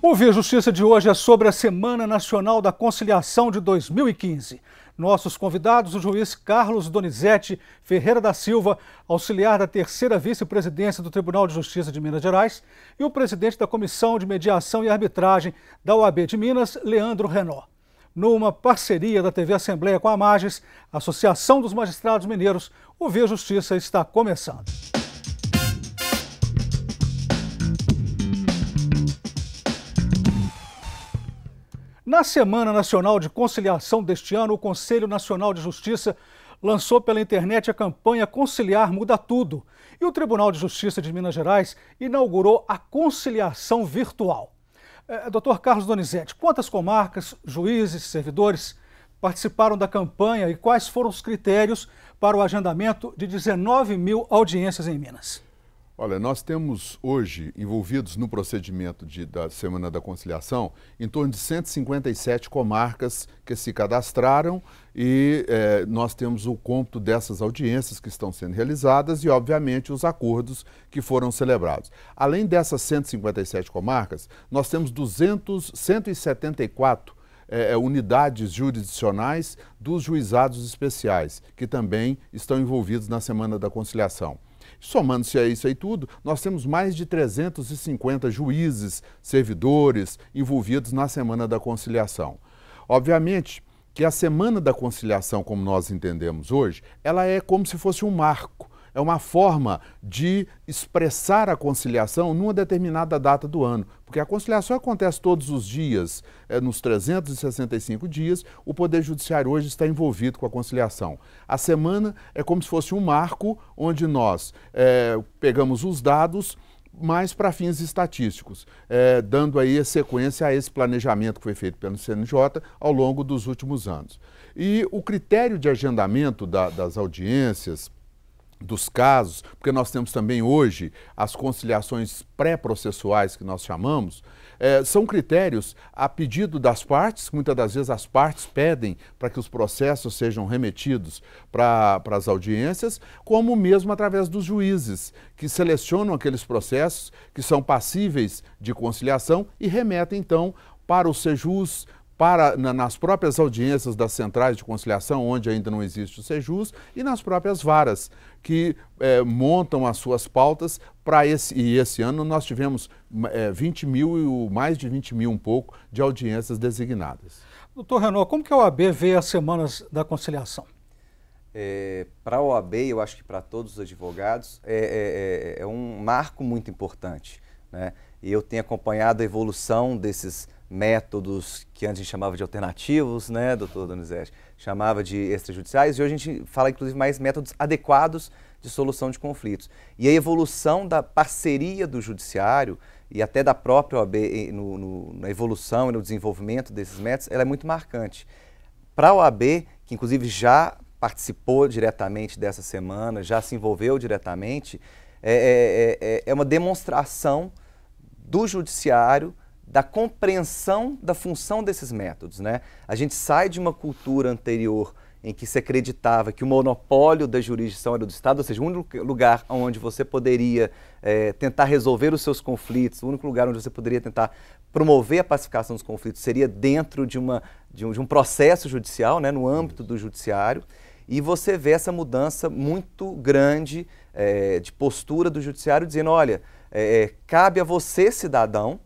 O Via Justiça de hoje é sobre a Semana Nacional da Conciliação de 2015. Nossos convidados, o juiz Carlos Donizete Ferreira da Silva, auxiliar da terceira vice-presidência do Tribunal de Justiça de Minas Gerais, e o presidente da Comissão de Mediação e Arbitragem da OAB de Minas, Leandro Renó. Numa parceria da TV Assembleia com a Amages, Associação dos Magistrados Mineiros, o Via Justiça está começando. Na Semana Nacional de Conciliação deste ano, o Conselho Nacional de Justiça lançou pela internet a campanha Conciliar Muda Tudo. E o Tribunal de Justiça de Minas Gerais inaugurou a conciliação virtual. Dr. Carlos Donizete, quantas comarcas, juízes, servidores participaram da campanha e quais foram os critérios para o agendamento de 19 mil audiências em Minas? Olha, nós temos hoje envolvidos no procedimento da Semana da Conciliação em torno de 157 comarcas que se cadastraram e nós temos o cômputo dessas audiências que estão sendo realizadas e, obviamente, os acordos que foram celebrados. Além dessas 157 comarcas, nós temos 174 unidades jurisdicionais dos juizados especiais, que também estão envolvidos na Semana da Conciliação. Somando-se a isso aí tudo, nós temos mais de 350 juízes, servidores envolvidos na Semana da Conciliação. Obviamente que a Semana da Conciliação, como nós entendemos hoje, ela é como se fosse um marco. É uma forma de expressar a conciliação numa determinada data do ano, porque a conciliação acontece todos os dias, nos 365 dias, o Poder Judiciário hoje está envolvido com a conciliação. A semana é como se fosse um marco onde nós pegamos os dados, mas para fins estatísticos, dando aí a sequência a esse planejamento que foi feito pelo CNJ ao longo dos últimos anos. E o critério de agendamento das audiências, dos casos, porque nós temos também hoje as conciliações pré-processuais que nós chamamos, são critérios a pedido das partes, muitas das vezes as partes pedem para que os processos sejam remetidos para as audiências, como mesmo através dos juízes, que selecionam aqueles processos que são passíveis de conciliação e remetem então para o Sejus, nas próprias audiências das centrais de conciliação, onde ainda não existe o Sejus, e nas próprias varas, que montam as suas pautas para esse ano nós tivemos 20 mil, mais de 20 mil um pouco, de audiências designadas. Doutor Renó, como que a OAB vê as Semanas da Conciliação? Para a OAB, eu acho que para todos os advogados, é um marco muito importante, né? E eu tenho acompanhado a evolução desses métodos que antes a gente chamava de alternativos, né, doutor Donizete? Chamava de extrajudiciais, e hoje a gente fala, inclusive, mais métodos adequados de solução de conflitos. E a evolução da parceria do judiciário e até da própria OAB na evolução e no desenvolvimento desses métodos, ela é muito marcante. Para a OAB, que inclusive já participou diretamente dessa semana, já se envolveu diretamente, é uma demonstração do judiciário da compreensão da função desses métodos, né? A gente sai de uma cultura anterior em que se acreditava que o monopólio da jurisdição era do Estado, ou seja, o único lugar onde você poderia tentar resolver os seus conflitos, o único lugar onde você poderia tentar promover a pacificação dos conflitos seria dentro de um processo judicial, né, no âmbito do judiciário, e você vê essa mudança muito grande de postura do judiciário, dizendo, olha, cabe a você, cidadão,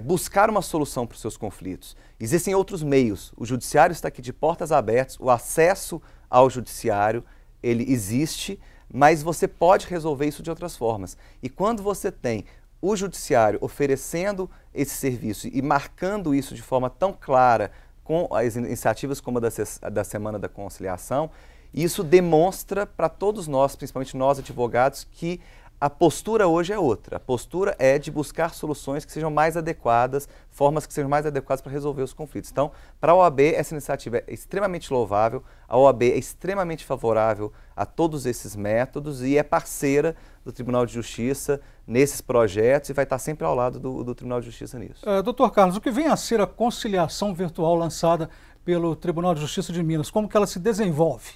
buscar uma solução para os seus conflitos. Existem outros meios, o judiciário está aqui de portas abertas, o acesso ao judiciário, ele existe, mas você pode resolver isso de outras formas. E quando você tem o judiciário oferecendo esse serviço e marcando isso de forma tão clara com as iniciativas como a da Semana da Conciliação, isso demonstra para todos nós, principalmente nós advogados, que a postura hoje é outra. A postura é de buscar soluções que sejam mais adequadas, formas que sejam mais adequadas para resolver os conflitos. Então, para a OAB, essa iniciativa é extremamente louvável, a OAB é extremamente favorável a todos esses métodos e é parceira do Tribunal de Justiça nesses projetos e vai estar sempre ao lado do Tribunal de Justiça nisso. Doutor Carlos, o que vem a ser a conciliação virtual lançada pelo Tribunal de Justiça de Minas? Como que ela se desenvolve?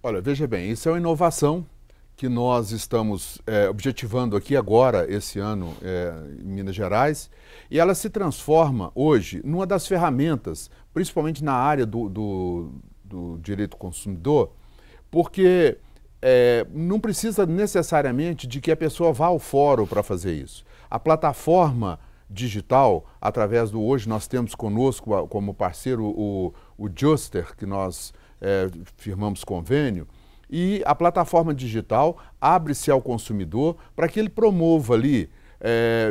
Olha, veja bem, isso é uma inovação que nós estamos objetivando aqui agora, esse ano, em Minas Gerais, e ela se transforma hoje numa das ferramentas, principalmente na área do direito consumidor, porque não precisa necessariamente de que a pessoa vá ao fórum para fazer isso. A plataforma digital, através do hoje nós temos conosco como parceiro o Juster, que nós firmamos convênio, e a plataforma digital abre-se ao consumidor para que ele promova ali,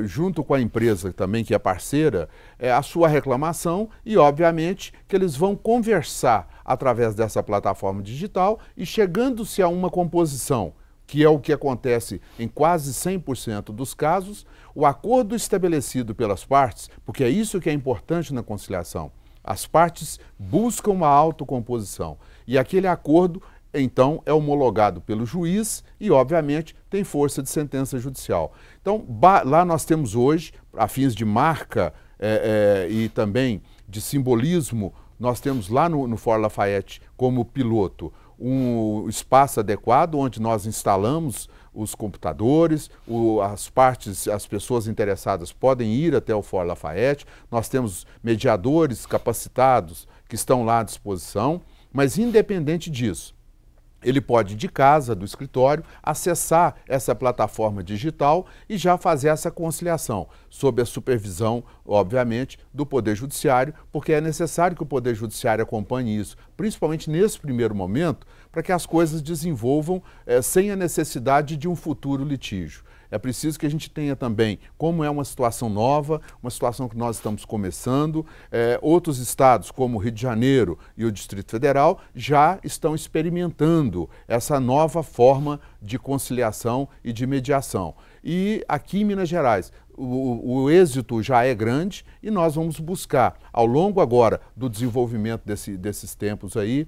junto com a empresa também, que é parceira, a sua reclamação e, obviamente, que eles vão conversar através dessa plataforma digital e chegando-se a uma composição, que é o que acontece em quase 100% dos casos, o acordo estabelecido pelas partes, porque é isso que é importante na conciliação, as partes buscam uma autocomposição e aquele acordo então é homologado pelo juiz e, obviamente, tem força de sentença judicial. Então, lá nós temos hoje, a fins de marca e também de simbolismo, nós temos lá no Fort Lafayette como piloto um espaço adequado onde nós instalamos os computadores, as pessoas interessadas podem ir até o Fort Lafayette, nós temos mediadores capacitados que estão lá à disposição, mas independente disso, ele pode, de casa, do escritório, acessar essa plataforma digital e já fazer essa conciliação, sob a supervisão, obviamente, do Poder Judiciário, porque é necessário que o Poder Judiciário acompanhe isso, principalmente nesse primeiro momento, para que as coisas desenvolvam sem a necessidade de um futuro litígio. É preciso que a gente tenha também, como é uma situação nova, uma situação que nós estamos começando, outros estados, como o Rio de Janeiro e o Distrito Federal, já estão experimentando essa nova forma de conciliação e de mediação. E aqui em Minas Gerais, o êxito já é grande e nós vamos buscar, ao longo agora do desenvolvimento desses tempos aí,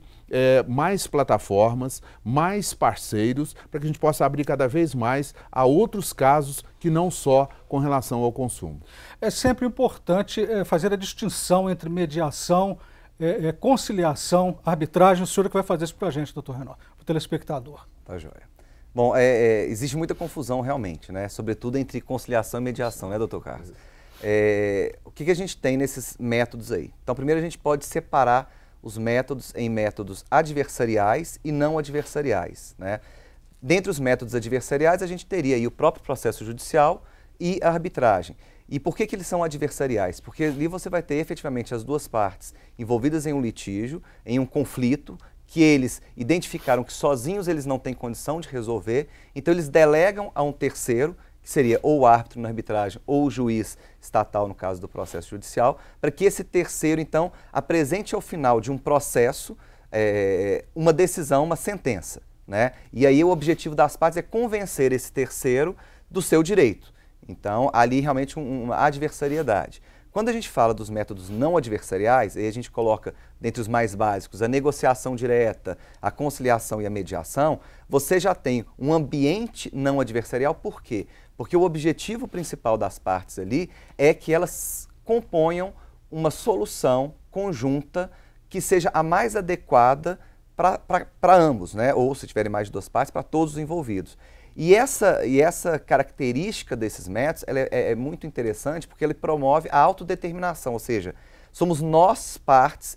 mais plataformas, mais parceiros, para que a gente possa abrir cada vez mais a outros casos que não só com relação ao consumo. É sempre importante fazer a distinção entre mediação, conciliação, arbitragem. O senhor que vai fazer isso para a gente, doutor Renan, para o telespectador. Tá joia. Bom, existe muita confusão realmente, né? Sobretudo entre conciliação e mediação, né, doutor Carlos? O que a gente tem nesses métodos aí? Então, primeiro a gente pode separar os métodos em métodos adversariais e não adversariais, né? Dentre os métodos adversariais, a gente teria aí o próprio processo judicial e a arbitragem. E por que eles são adversariais? Porque ali você vai ter efetivamente as duas partes envolvidas em um litígio, em um conflito, que eles identificaram que sozinhos eles não têm condição de resolver, então eles delegam a um terceiro, que seria ou o árbitro na arbitragem ou o juiz estatal no caso do processo judicial, para que esse terceiro, então, apresente ao final de um processo uma decisão, uma sentença, né? E aí o objetivo das partes é convencer esse terceiro do seu direito. Então, ali realmente uma adversariedade. Quando a gente fala dos métodos não adversariais, aí a gente coloca, dentre os mais básicos, a negociação direta, a conciliação e a mediação, você já tem um ambiente não adversarial. Por quê? Porque o objetivo principal das partes ali é que elas componham uma solução conjunta que seja a mais adequada para ambos, né? Ou, se tiverem mais de duas partes, para todos os envolvidos. E essa característica desses métodos ela é muito interessante porque ele promove a autodeterminação, ou seja, somos nós, partes,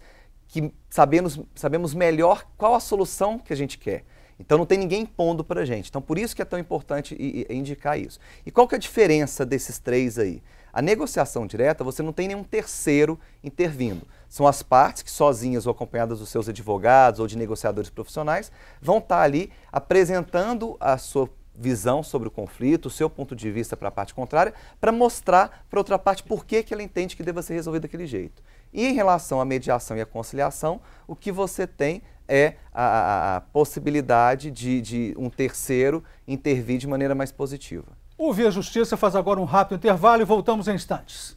que sabemos melhor qual a solução que a gente quer. Então não tem ninguém impondo para a gente. Então por isso que é tão importante indicar isso. E qual que é a diferença desses três aí? A negociação direta, você não tem nenhum terceiro intervindo. São as partes que sozinhas ou acompanhadas dos seus advogados ou de negociadores profissionais vão estar ali apresentando a sua visão sobre o conflito, o seu ponto de vista para a parte contrária, para mostrar para outra parte por que ela entende que deva ser resolvido daquele jeito. E em relação à mediação e à conciliação, o que você tem é a possibilidade de um terceiro intervir de maneira mais positiva. O Via Justiça faz agora um rápido intervalo e voltamos em instantes.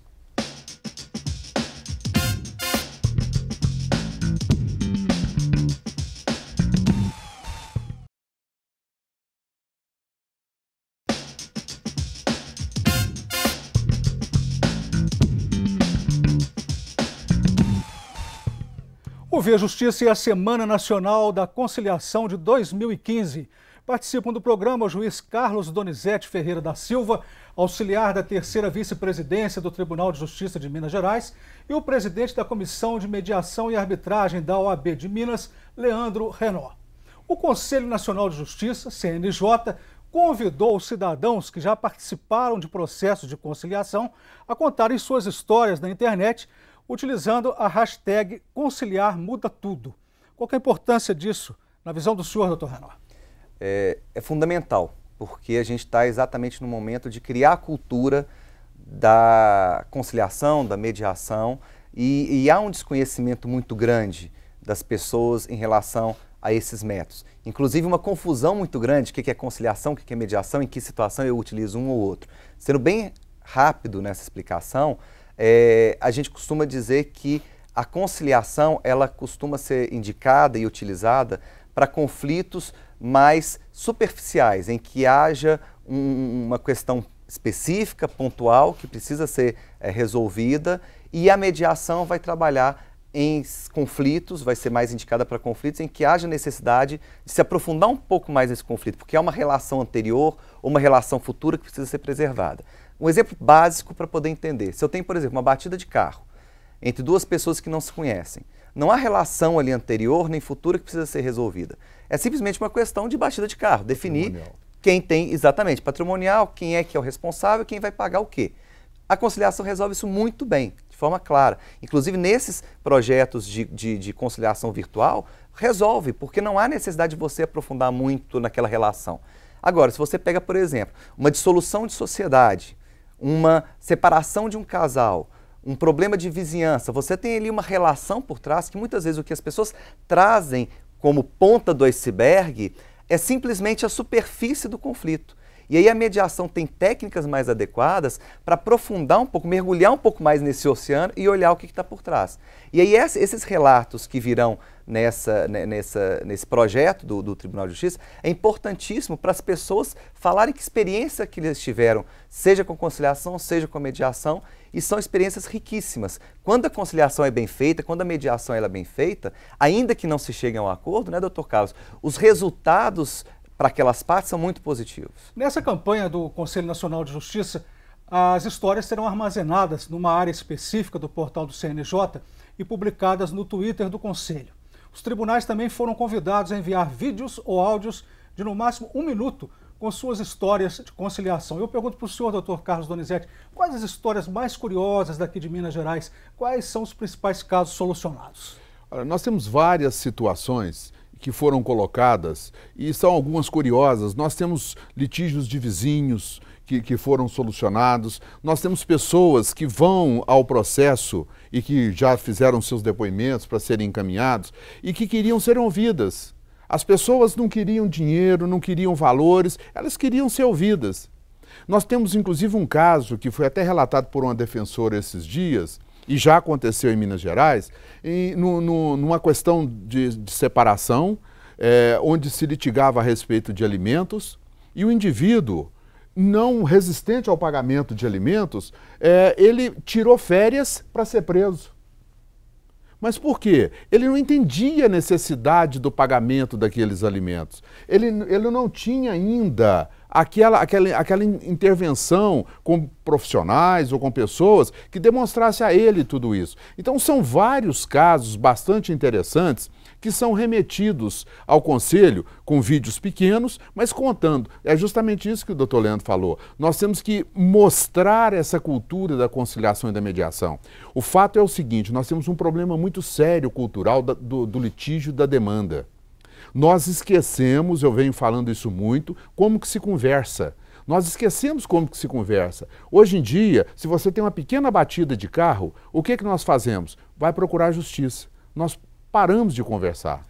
O Via Justiça e a Semana Nacional da Conciliação de 2015. Participam do programa o juiz Carlos Donizete Ferreira da Silva, auxiliar da 3ª Vice-Presidência do Tribunal de Justiça de Minas Gerais, e o presidente da Comissão de Mediação e Arbitragem da OAB de Minas, Leandro Renó. O Conselho Nacional de Justiça, CNJ, convidou os cidadãos que já participaram de processos de conciliação a contarem suas histórias na internet, utilizando a hashtag #ConciliarMudaTudo. Qual que é a importância disso, na visão do senhor, doutor Renó? É fundamental, porque a gente está exatamente no momento de criar a cultura da conciliação, da mediação, e há um desconhecimento muito grande das pessoas em relação a esses métodos. Inclusive uma confusão muito grande, o que é conciliação, o que é mediação, em que situação eu utilizo um ou outro. Sendo bem rápido nessa explicação, a gente costuma dizer que a conciliação ela costuma ser indicada e utilizada para conflitos mais superficiais, em que haja uma questão específica, pontual, que precisa ser resolvida, e a mediação vai trabalhar em conflitos, vai ser mais indicada para conflitos em que haja necessidade de se aprofundar um pouco mais nesse conflito, porque há uma relação anterior ou uma relação futura que precisa ser preservada. Um exemplo básico para poder entender, se eu tenho, por exemplo, uma batida de carro entre duas pessoas que não se conhecem, não há relação ali anterior nem futura que precisa ser resolvida. É simplesmente uma questão de batida de carro, definir quem tem, exatamente, patrimonial, quem é que é o responsável, quem vai pagar o quê. A conciliação resolve isso muito bem, de forma clara. Inclusive, nesses projetos de conciliação virtual, resolve, porque não há necessidade de você aprofundar muito naquela relação. Agora, se você pega, por exemplo, uma dissolução de sociedade, uma separação de um casal, um problema de vizinhança, você tem ali uma relação por trás que muitas vezes o que as pessoas trazem como ponta do iceberg é simplesmente a superfície do conflito. E aí a mediação tem técnicas mais adequadas para aprofundar um pouco, mergulhar um pouco mais nesse oceano e olhar o que está por trás. E aí esses relatos que virão nesse projeto do Tribunal de Justiça é importantíssimo para as pessoas falarem que experiência que eles tiveram, seja com conciliação, seja com mediação, e são experiências riquíssimas. Quando a conciliação é bem feita, quando a mediação é bem feita, ainda que não se chegue a um acordo, né, doutor Carlos, os resultados para aquelas partes são muito positivos. Nessa campanha do Conselho Nacional de Justiça, as histórias serão armazenadas numa área específica do portal do CNJ e publicadas no Twitter do Conselho. Os tribunais também foram convidados a enviar vídeos ou áudios de no máximo 1 minuto com suas histórias de conciliação. Eu pergunto para o senhor, doutor Carlos Donizete, quais as histórias mais curiosas daqui de Minas Gerais? Quais são os principais casos solucionados? Olha, nós temos várias situações que foram colocadas e são algumas curiosas. Nós temos litígios de vizinhos que foram solucionados, nós temos pessoas que vão ao processo e que já fizeram seus depoimentos para serem encaminhados e que queriam ser ouvidas. As pessoas não queriam dinheiro, não queriam valores, elas queriam ser ouvidas. Nós temos inclusive um caso que foi até relatado por uma defensora esses dias, e já aconteceu em Minas Gerais, numa questão de separação, onde se litigava a respeito de alimentos, e o indivíduo, não resistente ao pagamento de alimentos, ele tirou férias para ser preso. Mas por quê? Ele não entendia a necessidade do pagamento daqueles alimentos. Ele não tinha ainda aquela intervenção com profissionais ou com pessoas que demonstrasse a ele tudo isso. Então são vários casos bastante interessantes que são remetidos ao Conselho com vídeos pequenos, mas contando. É justamente isso que o doutor Leandro falou. Nós temos que mostrar essa cultura da conciliação e da mediação. O fato é o seguinte, nós temos um problema muito sério cultural do litígio da demanda. Nós esquecemos, eu venho falando isso muito, como que se conversa. Nós esquecemos como que se conversa. Hoje em dia, se você tem uma pequena batida de carro, o que nós fazemos? Vai procurar a justiça. Nós paramos de conversar.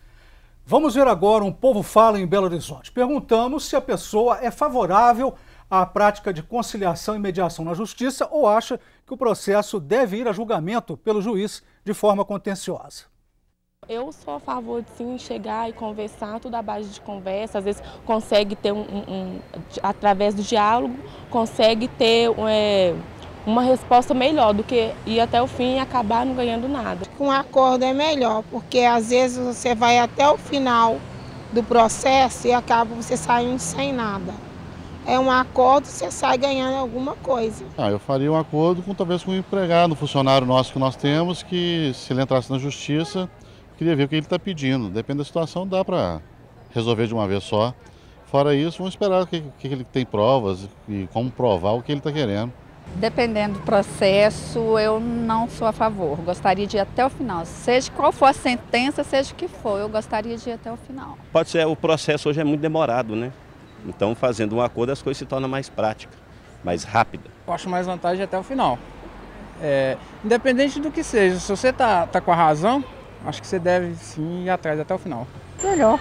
Vamos ver agora um Povo Fala em Belo Horizonte. Perguntamos se a pessoa é favorável à prática de conciliação e mediação na justiça ou acha que o processo deve ir a julgamento pelo juiz de forma contenciosa. Eu sou a favor de sim chegar e conversar, tudo à base de conversa, às vezes consegue ter através do diálogo, consegue ter uma resposta melhor do que ir até o fim e acabar não ganhando nada. Um acordo é melhor, porque às vezes você vai até o final do processo e acaba você saindo sem nada. É um acordo, você sai ganhando alguma coisa. Eu faria um acordo talvez com o empregado, um funcionário nosso que nós temos, que se ele entrasse na justiça, queria ver o que ele está pedindo. Depende da situação, dá para resolver de uma vez só. Fora isso, vamos esperar que ele tem provas e como provar o que ele está querendo. Dependendo do processo, eu não sou a favor. Gostaria de ir até o final. Seja qual for a sentença, seja o que for, eu gostaria de ir até o final. Pode ser, o processo hoje é muito demorado, né? Então, fazendo um acordo, as coisas se tornam mais práticas, mais rápidas. Eu acho mais vantagem até o final. Independente do que seja, se você tá com a razão, acho que você deve sim ir atrás até o final. Melhor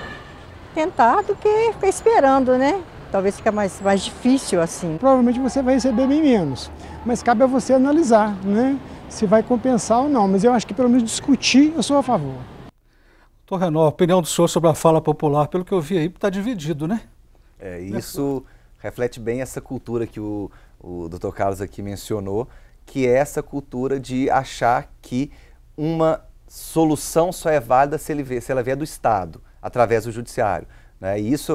tentar do que ficar esperando, né? Talvez fique mais difícil assim. Provavelmente você vai receber bem menos, mas cabe a você analisar, né? Se vai compensar ou não. Mas eu acho que pelo menos discutir, eu sou a favor. Doutor Renan, a opinião do senhor sobre a fala popular, pelo que eu vi aí, está dividido, né? Isso reflete bem essa cultura que o Dr. Carlos aqui mencionou, que é essa cultura de achar que uma solução só é válida se ela vier do Estado, através do Judiciário. Né? E isso,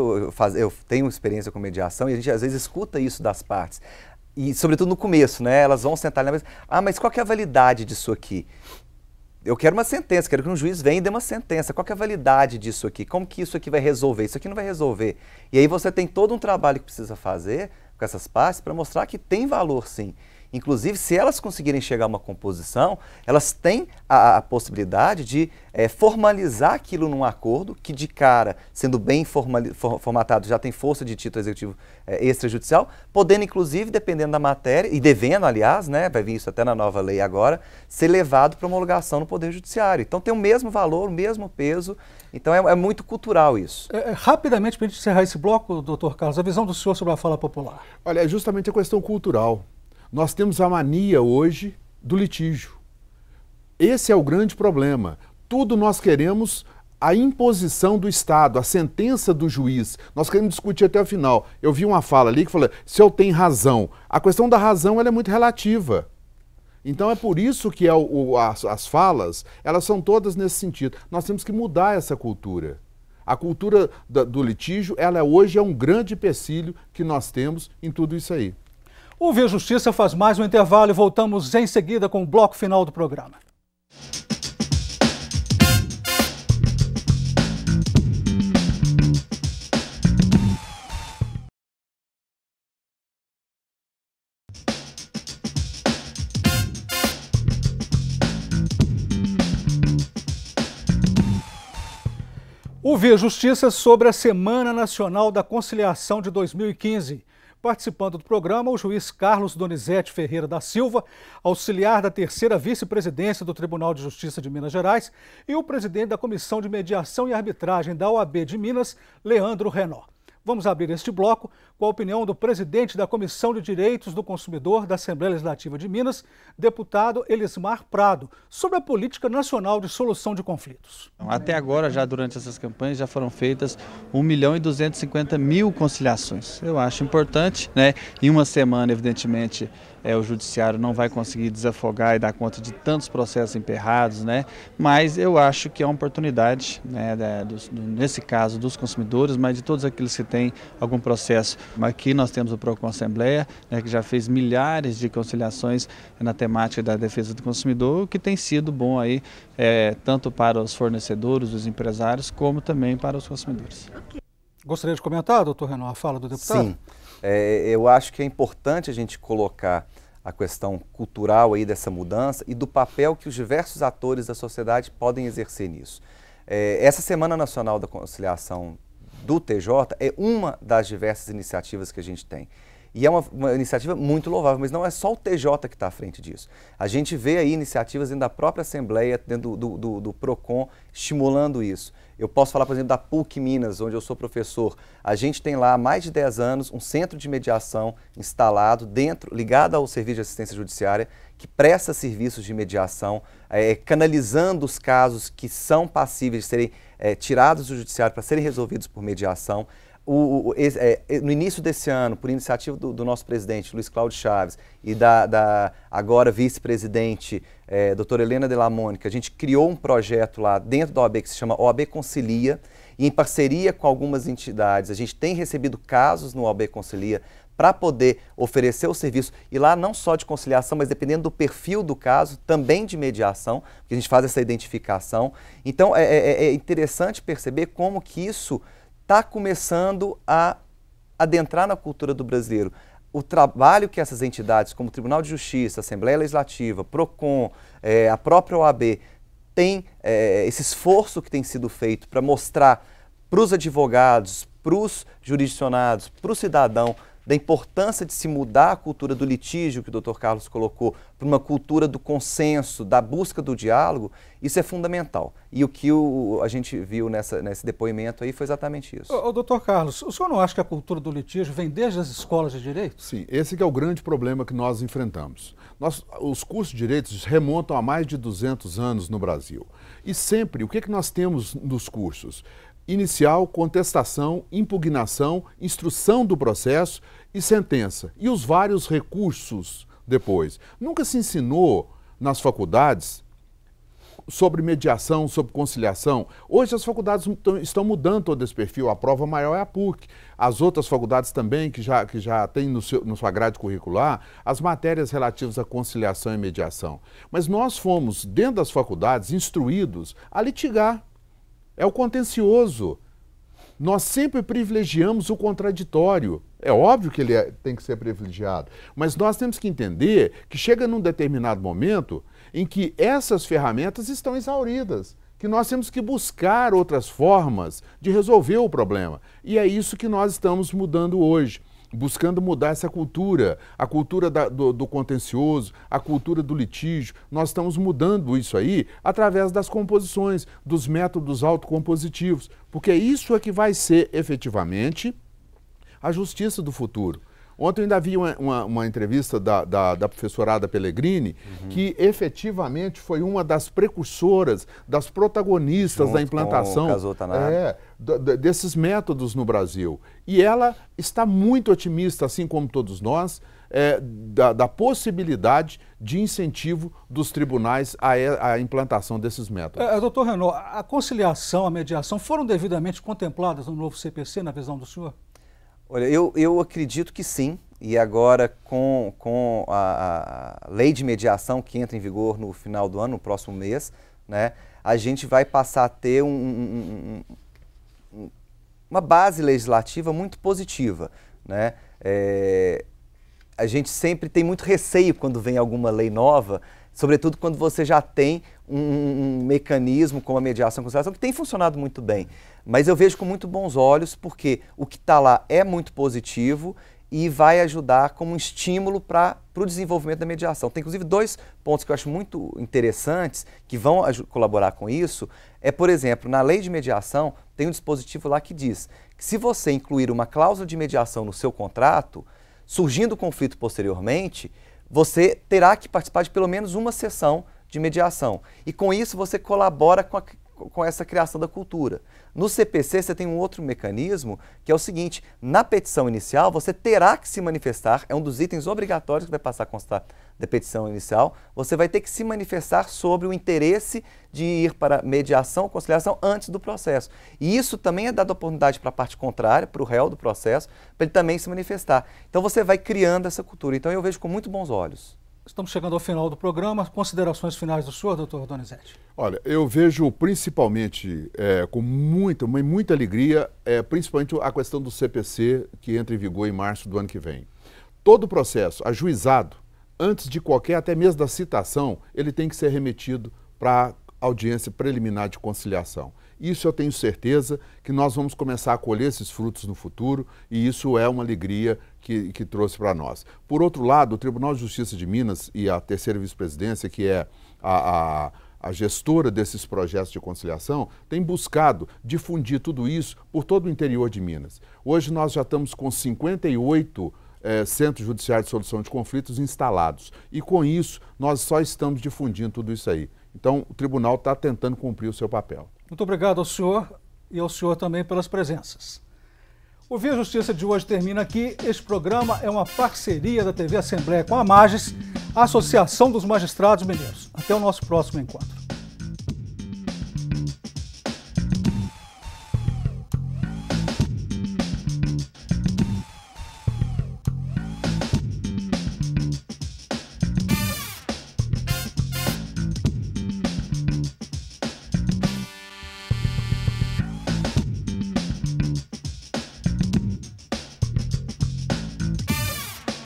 eu tenho experiência com mediação e a gente às vezes escuta isso das partes. E sobretudo no começo, né? Elas vão sentar ali na mesa, mas qual que é a validade disso aqui? Eu quero uma sentença, quero que um juiz venha e dê uma sentença. Qual que é a validade disso aqui? Como que isso aqui vai resolver? Isso aqui não vai resolver. E aí você tem todo um trabalho que precisa fazer com essas partes para mostrar que tem valor sim. Inclusive, se elas conseguirem chegar a uma composição, elas têm a possibilidade de formalizar aquilo num acordo que, de cara, sendo bem formatado, já tem força de título executivo extrajudicial, podendo, inclusive, dependendo da matéria, e devendo, aliás, né, vai vir isso até na nova lei agora, ser levado para homologação no Poder Judiciário. Então, tem o mesmo valor, o mesmo peso. Então, é muito cultural isso. Rapidamente, para a gente encerrar esse bloco, doutor Carlos, a visão do senhor sobre a fala popular. Olha, é justamente a questão cultural. Nós temos a mania hoje do litígio. Esse é o grande problema. Tudo nós queremos a imposição do Estado, a sentença do juiz. Nós queremos discutir até o final. Eu vi uma fala ali que falou, se eu tenho razão. A questão da razão ela é muito relativa. Então é por isso que as falas, elas são todas nesse sentido. Nós temos que mudar essa cultura. A cultura do litígio, ela hoje é um grande empecilho que nós temos em tudo isso aí. O Via Justiça faz mais um intervalo e voltamos em seguida com o bloco final do programa. O Via Justiça sobre a Semana Nacional da Conciliação de 2015. Participando do programa, o juiz Carlos Donizete Ferreira da Silva, auxiliar da 3ª vice-presidência do Tribunal de Justiça de Minas Gerais, e o presidente da Comissão de Mediação e Arbitragem da OAB de Minas, Leandro Renó. Vamos abrir este bloco com a opinião do presidente da Comissão de Direitos do Consumidor da Assembleia Legislativa de Minas, deputado Elismar Prado, sobre a política nacional de solução de conflitos. Até agora, já durante essas campanhas, já foram feitas 1.250.000 conciliações. Eu acho importante, né? Em uma semana, evidentemente, o judiciário não vai conseguir desafogar e dar conta de tantos processos emperrados, né? Mas eu acho que é uma oportunidade, né, nesse caso dos consumidores, mas de todos aqueles que têm algum processo. Aqui nós temos o PROCON Assembleia, né, que já fez milhares de conciliações na temática da defesa do consumidor, o que tem sido bom aí, tanto para os fornecedores, os empresários, como também para os consumidores. Gostaria de comentar, doutor Renan, a fala do deputado? Sim. Eu acho que é importante a gente colocar a questão cultural aí dessa mudança e do papel que os diversos atores da sociedade podem exercer nisso. Essa Semana Nacional da Conciliação do TJ é uma das diversas iniciativas que a gente tem. E é uma iniciativa muito louvável, mas não é só o TJ que está à frente disso. A gente vê aí iniciativas dentro da própria Assembleia, dentro do PROCON, estimulando isso. Eu posso falar, por exemplo, da PUC Minas, onde eu sou professor. A gente tem lá há mais de 10 anos um centro de mediação instalado ligado ao Serviço de Assistência Judiciária, que presta serviços de mediação, canalizando os casos que são passíveis de serem tirados do judiciário para serem resolvidos por mediação. No início desse ano, por iniciativa do nosso presidente, Luiz Cláudio Chaves, e da agora vice-presidente, doutora Helena de la Mônica, a gente criou um projeto lá dentro da OAB que se chama OAB Concilia, e em parceria com algumas entidades, a gente tem recebido casos no OAB Concilia para poder oferecer o serviço, e lá não só de conciliação, mas dependendo do perfil do caso, também de mediação, porque a gente faz essa identificação. Então é interessante perceber como que isso está começando a adentrar na cultura do brasileiro. O trabalho que essas entidades, como o Tribunal de Justiça, Assembleia Legislativa, PROCON, a própria OAB, tem esse esforço que tem sido feito para mostrar para os advogados, para os jurisdicionados, para o cidadão, da importância de se mudar a cultura do litígio, que o Dr. Carlos colocou, para uma cultura do consenso, da busca do diálogo, isso é fundamental. E o que a gente viu nesse depoimento aí foi exatamente isso. Dr. Carlos, o senhor não acha que a cultura do litígio vem desde as escolas de direito? Sim, esse que é o grande problema que nós enfrentamos. Os cursos de direitos remontam a mais de 200 anos no Brasil. E sempre, o que nós temos nos cursos? Inicial, contestação, impugnação, instrução do processo e sentença. E os vários recursos depois. Nunca se ensinou nas faculdades sobre mediação, sobre conciliação. Hoje as faculdades estão mudando todo esse perfil. A prova maior é a PUC. As outras faculdades também, que já têm no sua grade curricular, as matérias relativas à conciliação e mediação. Mas nós fomos, dentro das faculdades, instruídos a litigar. É o contencioso. Nós sempre privilegiamos o contraditório. É óbvio que ele tem que ser privilegiado, mas nós temos que entender que chega num determinado momento em que essas ferramentas estão exauridas, que nós temos que buscar outras formas de resolver o problema. E é isso que nós estamos mudando hoje. Buscando mudar essa cultura, a cultura do contencioso, a cultura do litígio. Nós estamos mudando isso aí através das composições, dos métodos autocompositivos, porque isso é que vai ser efetivamente a justiça do futuro. Ontem eu ainda vi uma entrevista da professora Ada Pellegrini, que efetivamente foi uma das precursoras, das protagonistas da implantação desses métodos no Brasil. E ela está muito otimista, assim como todos nós, da possibilidade de incentivo dos tribunais à implantação desses métodos. Doutor Renaud, a conciliação, a mediação foram devidamente contempladas no novo CPC, na visão do senhor? Olha, eu acredito que sim, e agora com a lei de mediação que entra em vigor no final do ano, no próximo mês, né, a gente vai passar a ter uma base legislativa muito positiva, né? A gente sempre tem muito receio quando vem alguma lei nova, sobretudo quando você já tem um mecanismo como a mediação e conciliação que tem funcionado muito bem. Mas eu vejo com muito bons olhos, porque o que está lá é muito positivo e vai ajudar como um estímulo para o desenvolvimento da mediação. Tem inclusive dois pontos que eu acho muito interessantes, que vão colaborar com isso. Por exemplo, na lei de mediação tem um dispositivo lá que diz que se você incluir uma cláusula de mediação no seu contrato, surgindo conflito posteriormente, você terá que participar de pelo menos uma sessão de mediação. E com isso você colabora com essa criação da cultura. No CPC você tem um outro mecanismo que é o seguinte: na petição inicial você terá que se manifestar, é um dos itens obrigatórios que vai passar a constar da petição inicial, você vai ter que se manifestar sobre o interesse de ir para mediação ou conciliação antes do processo. E isso também é dado oportunidade para a parte contrária, para o réu do processo, para ele também se manifestar. Então você vai criando essa cultura. Então eu vejo com muito bons olhos. Estamos chegando ao final do programa. Considerações finais do senhor, doutor Donizete? Olha, eu vejo principalmente com muita alegria, principalmente a questão do CPC, que entra em vigor em março do ano que vem. Todo o processo ajuizado, antes de qualquer, até mesmo da citação, ele tem que ser remetido para a audiência preliminar de conciliação. Isso eu tenho certeza que nós vamos começar a colher esses frutos no futuro, e isso é uma alegria que trouxe para nós. Por outro lado, o Tribunal de Justiça de Minas e a terceira vice-presidência, que é a gestora desses projetos de conciliação, tem buscado difundir tudo isso por todo o interior de Minas. Hoje nós já estamos com 58 centros judiciários de solução de conflitos instalados, e com isso nós só estamos difundindo tudo isso aí. Então o tribunal está tentando cumprir o seu papel. Muito obrigado ao senhor e ao senhor também pelas presenças. O Via Justiça de hoje termina aqui. Este programa é uma parceria da TV Assembleia com a Magis, a Associação dos Magistrados Mineiros. Até o nosso próximo encontro.